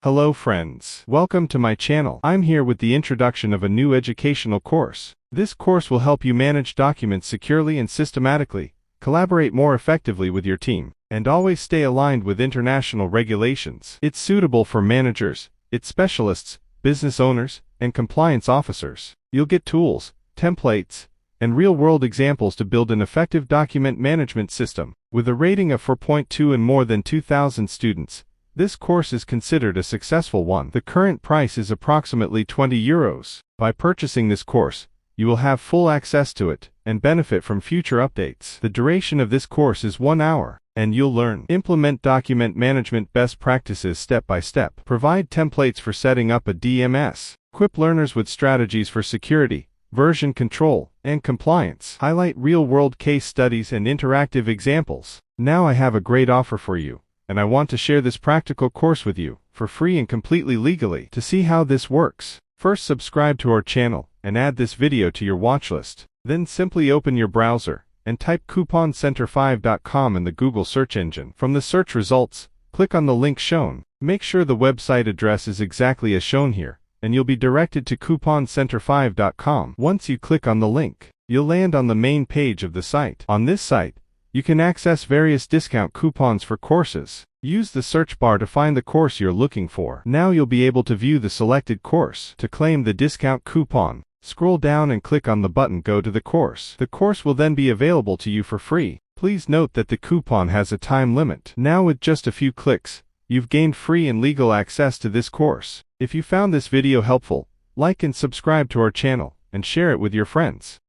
Hello friends. Welcome to my channel. I'm here with the introduction of a new educational course. This course will help you manage documents securely and systematically, collaborate more effectively with your team, and always stay aligned with international regulations. It's suitable for managers, its specialists, business owners, and compliance officers. You'll get tools, templates, and real-world examples to build an effective document management system. With a rating of 4.2 and more than 2,000 students, this course is considered a successful one. The current price is approximately €20. By purchasing this course, you will have full access to it and benefit from future updates. The duration of this course is 1 hour, and you'll learn: implement document management best practices step by step, provide templates for setting up a DMS, equip learners with strategies for security, version control, and compliance, highlight real-world case studies and interactive examples. Now I have a great offer for you, and I want to share this practical course with you, for free and completely legally. To see how this works, first subscribe to our channel, and add this video to your watch list. Then simply open your browser, and type couponcenter5.com in the Google search engine. From the search results, click on the link shown. Make sure the website address is exactly as shown here, and you'll be directed to couponcenter5.com. Once you click on the link, you'll land on the main page of the site. On this site, you can access various discount coupons for courses. Use the search bar to find the course you're looking for. Now you'll be able to view the selected course. To claim the discount coupon, scroll down and click on the button Go to the course. The course will then be available to you for free. Please note that the coupon has a time limit. Now with just a few clicks, you've gained free and legal access to this course. If you found this video helpful, like and subscribe to our channel, and share it with your friends.